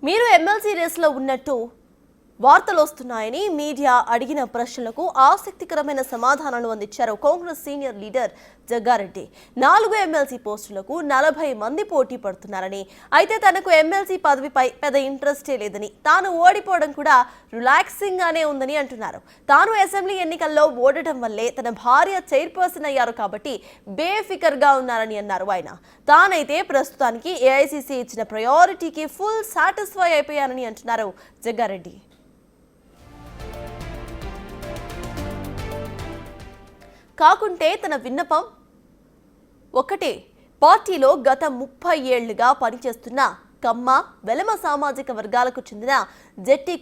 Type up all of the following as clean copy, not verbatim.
మీరు ఎమ్మెల్సీ రేసులో ఉన్నట్టు వార్తలు వస్తున్నాయని మీడియా అడిగిన ప్రశ్నలకు ఆసక్తికరమైన సమాధానాలు అందించారు Congress senior leader Jaggareddy. 4 MLC పోస్టులకు 40 మంది పోటీ పడుతున్నారని, అయితే తనకు ఎమ్మెల్సీ పదవిపై పెద్ద ఇంట్రెస్టే లేదని, తాను ఓడిపోవడం కూడా రిలాక్సింగ్ గానే ఉందని అంటున్నారు. తాను అసెంబ్లీ ఎన్నికల్లో ఓడటం వల్లే తన భార్య చైర్పర్సన్ అయ్యారు కాబట్టి బేఫికర్ గా ఉన్నారని అన్నారు ఆయన. తానైతే ప్రస్తుతానికి ఏఐసీసీ ఇచ్చిన ప్రయారిటీకి ఫుల్ సాటిస్ఫై అయిపోయానని అంటున్నారు జగ్గారెడ్డి. కాకుంటే తన విన్నపం ఒకటే, పార్టీలో గత 30 ఏళ్లుగా పనిచేస్తున్న కమ్మ, వెలమ సామాజిక వర్గాలకు చెందిన జెట్టి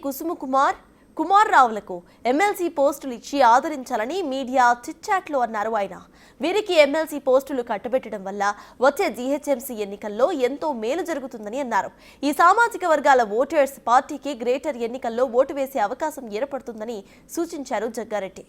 కుమార్ రావులకు ఎమ్మెల్సీ పోస్టులు ఇచ్చి ఆదరించాలని మీడియా చిట్చాట్లో అన్నారు ఆయన. వీరికి ఎమ్మెల్సీ పోస్టులు కట్టబెట్టడం వల్ల వచ్చే జీహెచ్ఎంసీ ఎన్నికల్లో ఎంతో మేలు జరుగుతుందని అన్నారు. ఈ సామాజిక వర్గాల ఓటర్స్ పార్టీకి గ్రేటర్ ఎన్నికల్లో ఓటు వేసే అవకాశం ఏర్పడుతుందని సూచించారు జగ్గారెడ్డి.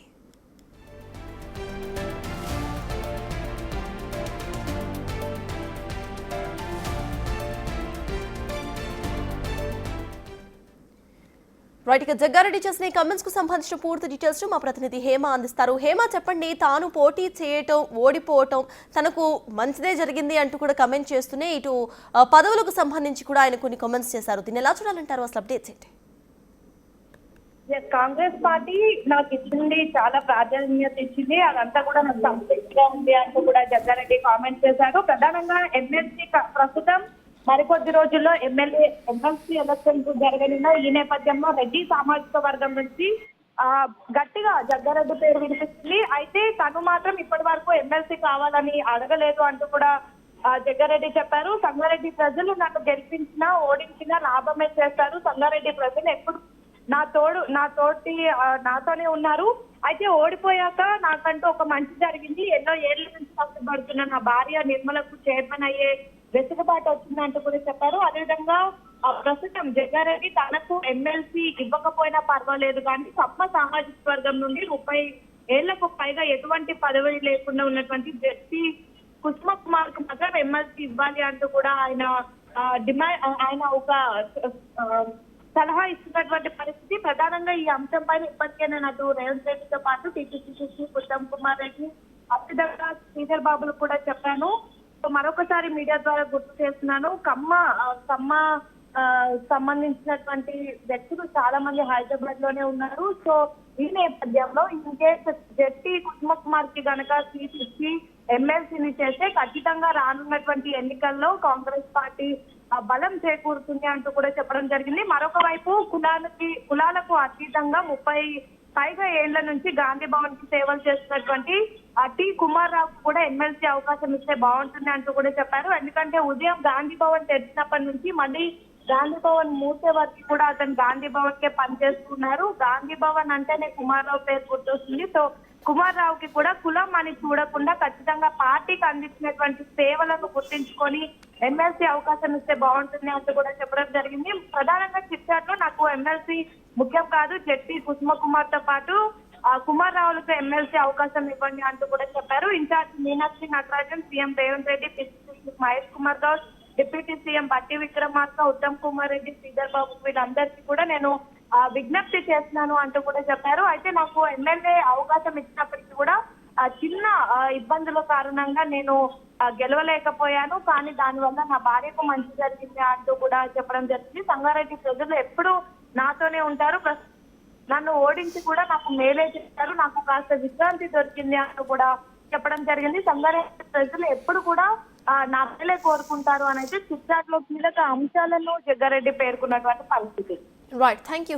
రైట్, ఇక జగ్గారెడ్డి చేసిన కమెంట్స్ కు సంబంధించిన పూర్తి డీటెయిల్స్ మా ప్రతినిధి హేమ అందిస్తారు. హేమ, చెప్పండి, తాను పోటీ చేయటం, ఓడిపోవటం తనకు మంచిదే జరిగింది అంటూ కూడా కమెంట్ చేస్తూనే ఇటు పదవులకు సంబంధించి కూడా ఆయన కొన్ని కామెంట్స్ చేశారు. దీన్ని ఎలా చూడాలంటారు? అసలు అప్డేట్స్ ఏంటి? కాంగ్రెస్ పార్టీ నాకు ఇచ్చింది, చాలా ప్రాధాన్యత ఇచ్చింది, అదంతా కూడా నాకు సంతృప్తిగా ఉంది అంటూ కూడా జగ్గారెడ్డి కామెంట్ చేశారు. ప్రధానంగా ఎమ్మెల్సీ ప్రస్తుతం మరికొద్ది రోజుల్లో ఎమ్మెల్సీ ఎలక్షన్స్ జరగనున్న ఈ నేపథ్యంలో రెడ్డి సామాజిక వర్గం నుంచి గట్టిగా జగ్గారెడ్డి పేరు వినిపిస్తుంది. అయితే తను మాత్రం ఇప్పటి వరకు ఎమ్మెల్సీ కావాలని అడగలేదు అంటూ కూడా జగ్గారెడ్డి చెప్పారు. సంగారెడ్డి ప్రజలు నన్ను గెలిపించినా ఓడించినా లాభమే చేస్తారు. సంగారెడ్డి ప్రజలు ఎప్పుడు నా తోటి నాతోనే ఉన్నారు. అయితే ఓడిపోయాక నాకంటూ ఒక మంచి జరిగింది. ఎన్నో ఏళ్ల నుంచి కష్టపడుతున్న నా భార్య నిర్మలకు చైర్మన్ అయ్యే వెసులుబాటు వచ్చిందంటూ కూడా చెప్పారు. అదేవిధంగా ప్రస్తుతం జగ్గారెడ్డి తనకు ఎమ్మెల్సీ ఇవ్వకపోయినా పర్వాలేదు కానీ కమ్మ సామాజిక వర్గం నుండి 30 ఏళ్లకు పైగా ఎటువంటి పదవి లేకుండా ఉన్నటువంటి జెట్టి కుమార్ కు మాత్రం ఎమ్మెల్సీ ఇవ్వాలి అంటూ కూడా ఆయన ఒక సలహా ఇస్తున్నటువంటి పరిస్థితి. ప్రధానంగా ఈ అంశంపై ఇప్పటికే అటు రేవంత్ రెడ్డితో పాటు టీపీసీసీ ఉత్తమ్ కుమార్ రెడ్డి, అదేవిధంగా శ్రీధర్ బాబులు కూడా చెప్పాను. మరొకసారి మీడియా ద్వారా గుర్తు చేస్తున్నాను. కమ్మ సంబంధించినటువంటి వ్యక్తులు చాలా మంది హైదరాబాద్ లోనే ఉన్నారు. సో ఈ నేపథ్యంలో ఇన్కేస్ జెట్టి కుమార్ కి గనక సీట్ ఇచ్చి ఎమ్మెల్సీని చేస్తే ఖచ్చితంగా రానున్నటువంటి ఎన్నికల్లో కాంగ్రెస్ పార్టీ బలం చేకూరుతుంది అంటూ కూడా చెప్పడం జరిగింది. మరొక వైపు కులాలకు అతీతంగా 30 పైగా ఏళ్ల నుంచి గాంధీ భవన్ కి సేవలు చేస్తున్నటువంటి టి కుమార్ రావు కూడా ఎమ్మెల్సీ అవకాశం ఇస్తే బాగుంటుంది అంటూ కూడా చెప్పారు. ఎందుకంటే ఉదయం గాంధీ భవన్ తెరిచినప్పటి నుంచి మళ్ళీ గాంధీ భవన్ మూసే వరకు కూడా అతను గాంధీ భవన్ కే పనిచేస్తున్నారు. గాంధీ భవన్ అంటేనే కుమార్ రావు పేరు గుర్తొస్తుంది. సో కుమార్ రావుకి కూడా కులం అని చూడకుండా ఖచ్చితంగా పార్టీకి అందించినటువంటి సేవలను గుర్తించుకొని ఎమ్మెల్సీ అవకాశం ఇస్తే బాగుంటుంది అంటూ కూడా చెప్పడం జరిగింది. ప్రధానంగా చిట్చాట్లో నాకు ఎమ్మెల్సీ ముఖ్యం కాదు, జెట్టి కుమార్ తో పాటు కుమార్ రావులకు ఎమ్మెల్సీ అవకాశం ఇవ్వండి అంటూ కూడా చెప్పారు. Incharge Meenakshi Natarajan, CM Revanth Reddy, PCC Mahesh Kumar Goud, deputy CM Bhatti Vikramarka, Uttam Kumar Reddy, Sridhar Babu వీళ్ళందరికీ కూడా నేను విజ్ఞప్తి చేస్తున్నాను అంటూ కూడా చెప్పారు. అయితే నాకు ఎమ్మెల్యే అవకాశం ఇచ్చినప్పటికీ కూడా చిన్న ఇబ్బందుల కారణంగా నేను గెలవలేకపోయాను, కానీ దానివల్ల నా భార్యకు మంచి జరిగింది అంటూ కూడా చెప్పడం జరిగింది. సంగారెడ్డి ప్రజలు ఎప్పుడు నాతోనే ఉంటారు, నన్ను ఓడించి కూడా నాకు మేలే చేశారు, నాకు కాస్త విశ్రాంతి దొరికింది అంటూ కూడా చెప్పడం జరిగింది. సంగారెడ్డి ప్రజలు ఎప్పుడు కూడా నా మేలే కోరుకుంటారు అని అయితే చిట్చాట్లో కీలక అంశాలను జగ్గారెడ్డి పేర్కొన్నటువంటి పరిస్థితి. Right, thank you.